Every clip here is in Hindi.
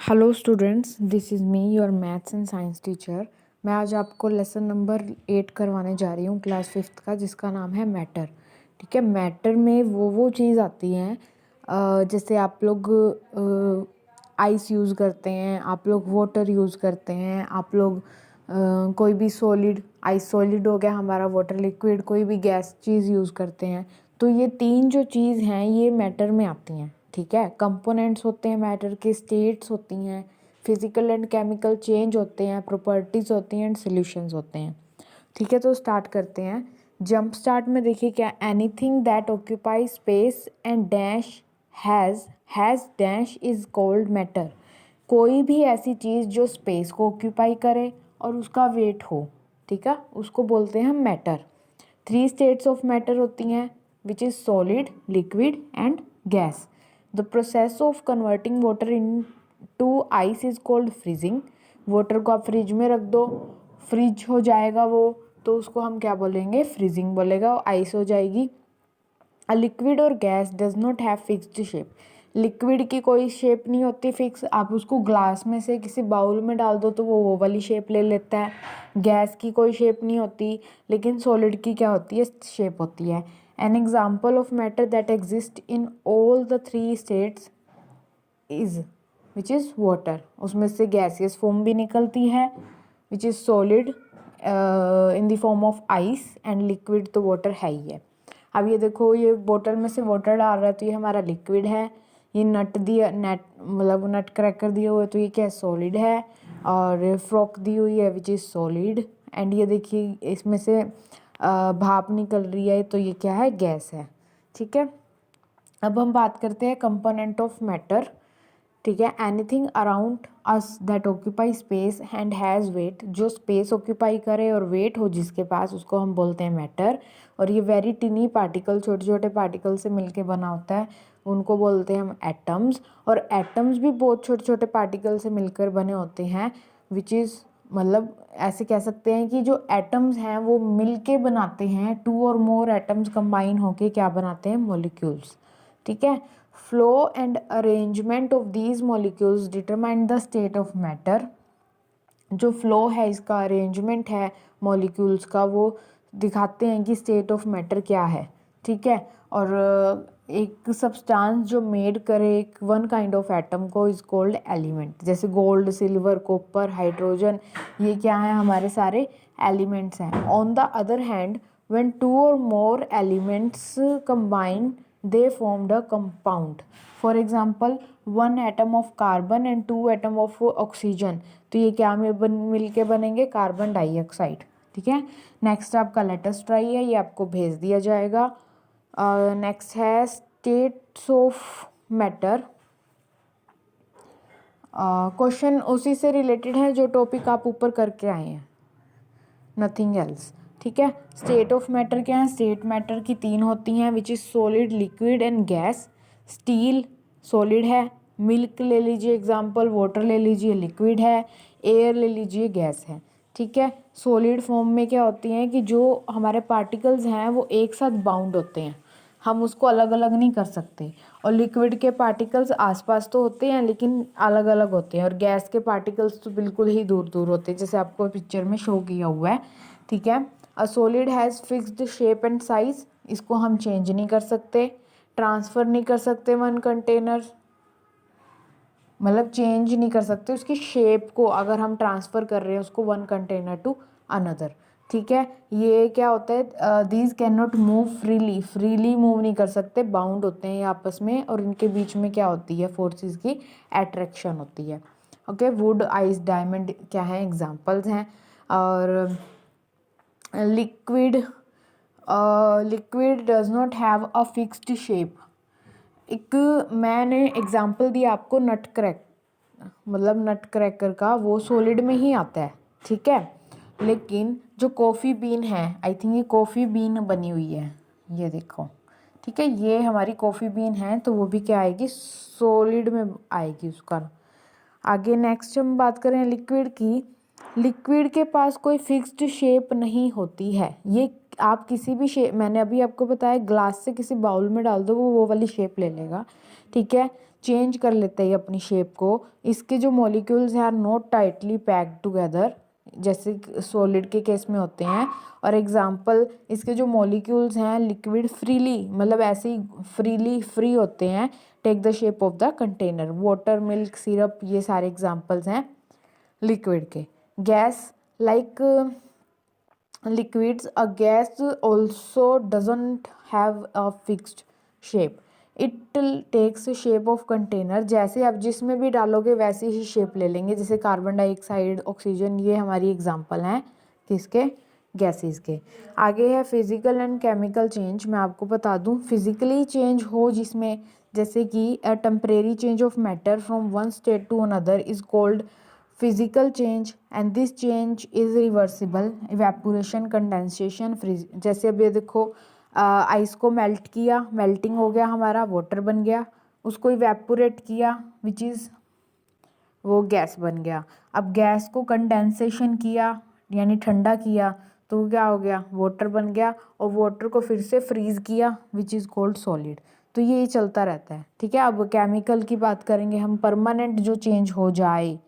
Hello students, this is me your maths and science teacher. मैं आज आपको लेसन नंबर 8 करवाने जा रही हूँ क्लास 5th का, जिसका नाम है मैटर। ठीक है, मैटर में वो चीज़ आती हैं जैसे आप लोग आइस यूज़ करते हैं, आप लोग वाटर यूज़ करते हैं, आप लोग कोई भी सॉलिड, आइस सॉलिड हो गया हमारा, वाटर लिक्विड, कोई भी गैस चीज़ यूज़ करते हैं। तो ये तीन जो चीज़ हैं ये मैटर में आती हैं। ठीक है, कंपोनेंट्स होते हैं मैटर के, स्टेट्स होती हैं, फिजिकल एंड केमिकल चेंज होते हैं, प्रॉपर्टीज होती हैं एंड सॉल्यूशंस होते हैं। ठीक है, तो स्टार्ट करते हैं। जंप स्टार्ट में देखिए क्या, anything that occupy space and dash has dash is called matter. कोई भी ऐसी चीज़ जो स्पेस को ऑक्यूपाई करे और उसका वेट हो, ठीक है, उसको बोलते हैं हम मैटर। 3 स्टेट्स ऑफ मैटर होती हैं, which is solid, liquid and gas. The process of converting water in to ice is called freezing. Water को आप फ्रिज में रख दो, फ्रिज हो जाएगा वो, तो उसको हम क्या बोलेंगे, फ्रीजिंग बोलेगा, आइस हो जाएगी। अ लिक्विड और gas does not have fixed shape. Liquid की कोई शेप नहीं होती फिक्स, आप उसको ग्लास में से किसी बाउल में डाल दो तो वो वाली शेप ले लेता है। गैस की कोई शेप नहीं होती, लेकिन सॉलिड की क्या होती है, शेप होती है। An example of matter that exist in all the 3 states is which is water. उसमें से गैसियस फॉर्म भी निकलती है, विच is solid in the form of ice, and liquid तो वाटर है ही है। अब ये देखो, ये बोतल में से वाटर डाल रहा है तो ये हमारा लिक्विड है। ये नट दिया, नेट मतलब नट क्रैकर दिए हुए तो ये क्या है, सॉलिड है। और फ्रॉक दी हुई है विच इज़ सॉलिड। एंड ये देखिए इसमें से भाप निकल रही है तो ये क्या है, गैस है। ठीक है, अब हम बात करते हैं कंपोनेंट ऑफ मैटर। ठीक है, anything around us that occupy space and has wait. जो स्पेस ऑक्यूपाई करे और वेट हो जिसके पास, उसको हम बोलते हैं मैटर। और ये वेरी टिनी पार्टिकल, छोटे छोटे पार्टिकल से मिलके बना होता है, उनको बोलते हैं हम एटम्स। और एटम्स भी बहुत छोटे छोटे पार्टिकल से मिलकर बने होते हैं, विच इज़ मतलब ऐसे कह सकते हैं कि जो एटम्स हैं वो मिलके बनाते हैं, 2 और मोर एटम्स कंबाइन होके क्या बनाते हैं, मॉलिक्यूल्स। ठीक है, flow and arrangement of these molecules determine the state of matter. जो फ्लो है, इसका अरेंजमेंट है मॉलिक्यूल्स का, वो दिखाते हैं कि स्टेट ऑफ मैटर क्या है। ठीक है, और एक सब्सटेंस जो मेड करे एक वन काइंड ऑफ एटम को इज कॉल्ड एलिमेंट। जैसे गोल्ड, सिल्वर, कॉपर, हाइड्रोजन, ये क्या है, हमारे सारे एलिमेंट्स हैं। On the other hand, when two or more elements combine, they formed a compound. For example, one atom of carbon and 2 atom of oxygen, तो ये क्या मिल के बनेंगे, कार्बन डाइऑक्साइड। ठीक है, नेक्स्ट आपका लेटेस्ट ट्राई है, ये आपको भेज दिया जाएगा। नेक्स्ट है स्टेट्स ऑफ मैटर। क्वेश्चन उसी से रिलेटेड है जो टॉपिक आप ऊपर करके आए हैं, नथिंग एल्स। ठीक है, स्टेट ऑफ मैटर क्या है, स्टेट मैटर की 3 होती हैं, which is solid, liquid and gas. Steel solid है, मिल्क ले लीजिए एग्जांपल, वाटर ले लीजिए लिक्विड है, एयर ले लीजिए गैस है। ठीक है, सॉलिड फॉर्म में क्या होती हैं कि जो हमारे पार्टिकल्स हैं वो एक साथ बाउंड होते हैं, हम उसको अलग अलग नहीं कर सकते। और लिक्विड के पार्टिकल्स आसपास तो होते हैं लेकिन अलग अलग होते हैं, और गैस के पार्टिकल्स तो बिल्कुल ही दूर दूर होते हैं, जैसे आपको पिक्चर में शो किया हुआ है। ठीक है, a solid has fixed shape and size, इसको हम चेंज नहीं कर सकते, ट्रांसफ़र नहीं कर सकते वन कंटेनर, मतलब चेंज नहीं कर सकते उसकी शेप को, अगर हम ट्रांसफ़र कर रहे हैं उसको वन कंटेनर टू अनदर। ठीक है, ये क्या होता है, these can not move freely, freely move नहीं कर सकते, बाउंड होते हैं ये आपस में, और इनके बीच में क्या होती है, फोर्सेस की अट्रैक्शन होती है। ओके, वुड, आइस, डायमंड क्या है, एग्जांपल्स हैं। और liquid, liquid does not have a fixed shape. एक मैंने एग्जांपल दिया आपको नट क्रैक, मतलब नट क्रैकर का, वो सॉलिड में ही आता है। ठीक है, लेकिन जो कॉफ़ी बीन है, आई थिंक ये कॉफ़ी बीन बनी हुई है, ये देखो। ठीक है, ये हमारी कॉफ़ी बीन है, तो वो भी क्या आएगी, सॉलिड में आएगी उसका। आगे नेक्स्ट हम बात करें लिक्विड की। लिक्विड के पास कोई फिक्स्ड शेप नहीं होती है, ये आप किसी भी शेप, मैंने अभी आपको बताया ग्लास से किसी बाउल में डाल दो वो वाली शेप ले लेगा, ठीक है। चेंज कर लेते हैं अपनी शेप को। इसके जो मॉलिक्यूल्स हैं are not tightly packed together, जैसे सॉलिड के केस में होते हैं। और एग्जांपल, इसके जो मॉलिक्यूल्स हैं लिक्विड फ्रीली, मतलब ऐसे ही फ्रीली फ्री होते हैं, take the shape of the container. Water, milk, syrup, ये सारे एग्जांपल्स हैं लिक्विड के। Gas, like liquids, a gas also doesn't have a fixed shape, it takes shape of container। जैसे आप जिसमें भी डालोगे वैसे ही शेप ले लेंगे, जैसे कार्बन डाइऑक्साइड, ऑक्सीजन, ये हमारी एग्जांपल हैं किसके, गैसेस के। आगे है फिजिकल एंड केमिकल चेंज। मैं आपको बता दूं, फिजिकली चेंज हो जिसमें, जैसे कि a temporary change of matter from one state to another is called physical change, and this change is reversible. Evaporation, condensation, freeze. जैसे अब ये देखो, आइस को मेल्ट किया, मेल्टिंग हो गया, हमारा वाटर बन गया। उसको इवेपोरेट किया विच इज़ वो गैस बन गया। अब गैस को कंडेंसेशन किया यानी ठंडा किया तो क्या हो गया, वाटर बन गया। और वाटर को फिर से फ्रीज किया विच इज़ कॉल्ड सॉलिड। तो ये चलता रहता है, ठीक है। अब केमिकल की बात करेंगे हम, परमानेंट जो चेंज हो जाए,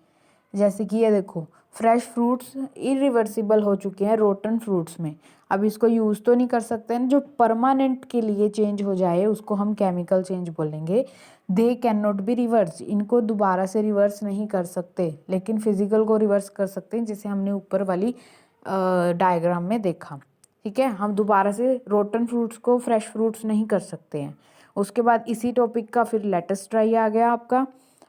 जैसे कि ये देखो, फ्रेश फ्रूट्स इरिवर्सिबल हो चुके हैं रोटन फ्रूट्स में। अब इसको यूज़ तो नहीं कर सकते हैं, जो परमानेंट के लिए चेंज हो जाए उसको हम केमिकल चेंज बोलेंगे। They can not be reverse, इनको दोबारा से रिवर्स नहीं कर सकते, लेकिन फिजिकल को रिवर्स कर सकते हैं, जैसे हमने ऊपर वाली डायग्राम में देखा, ठीक है। हम दोबारा से रोटन फ्रूट्स को फ्रेश फ्रूट्स नहीं कर सकते हैं। उसके बाद इसी टॉपिक का फिर लेटेस्ट ट्राई आ गया आपका,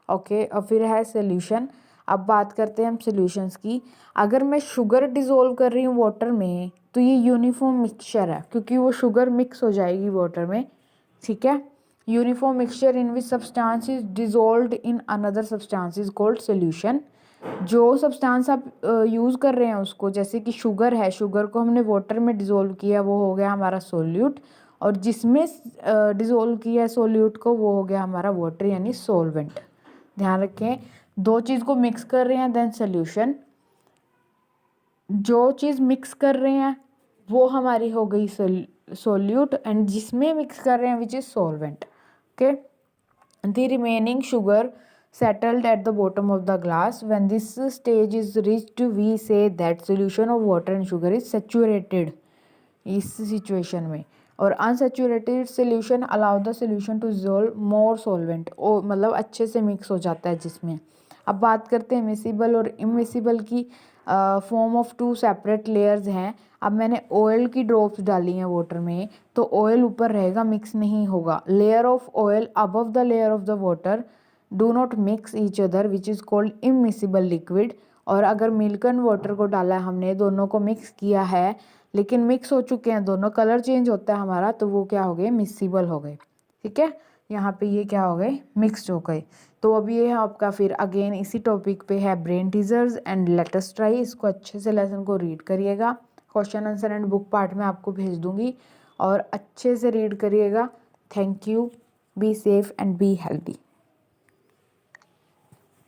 ओके। और फिर है सोल्यूशन। अब बात करते हैं हम सॉल्यूशंस की। अगर मैं शुगर डिज़ोल्व कर रही हूँ वाटर में तो ये यूनिफॉर्म मिक्सचर है, क्योंकि वो शुगर मिक्स हो जाएगी वाटर में, ठीक है। Uniform mixture in which substance is dissolved in another substance is called solution. जो सब्सटेंस आप यूज़ कर रहे हैं उसको, जैसे कि शुगर है, शुगर को हमने वाटर में डिज़ोल्व किया, वो हो गया हमारा सोल्यूट। और जिसमें डिज़ोल्व किया सोल्यूट को वो हो गया हमारा वाटर यानी सॉल्वेंट। ध्यान रखें, दो चीज़ को मिक्स कर रहे हैं देन सोल्यूशन। जो चीज़ मिक्स कर रहे हैं वो हमारी हो गई सोल्यूट, एंड जिसमें मिक्स कर रहे हैं which is solvent, okay. The remaining sugar settled at the bottom of the glass. When this stage is reached, we say that solution of water and sugar is saturated इस सिचुएशन में। और unsaturated solution allow the solution to dissolve more solvent, ओ मतलब अच्छे से मिक्स हो जाता है जिसमें। अब बात करते हैं मिसिबल और इमिसिबल की। Form of two separate layers हैं। अब मैंने ऑयल की ड्रॉप्स डाली हैं वाटर में, तो ऑयल ऊपर रहेगा, मिक्स नहीं होगा। Layer of oil above the layer of the water do not mix each other which is called immiscible liquid. और अगर मिल्क एंड वाटर को डाला है हमने, दोनों को मिक्स किया है लेकिन मिक्स हो चुके हैं दोनों, कलर चेंज होता है हमारा, तो वो क्या हो गए, मिसिबल हो गए, ठीक है। यहाँ पे ये क्या हो गए, मिक्स्ड हो गए। तो अभी ये है आपका फिर अगेन इसी टॉपिक पे है brain teasers and latest try. इसको अच्छे से लेसन को रीड करिएगा, question answer and book part में आपको भेज दूंगी, और अच्छे से रीड करिएगा। Thank you, be safe and be healthy.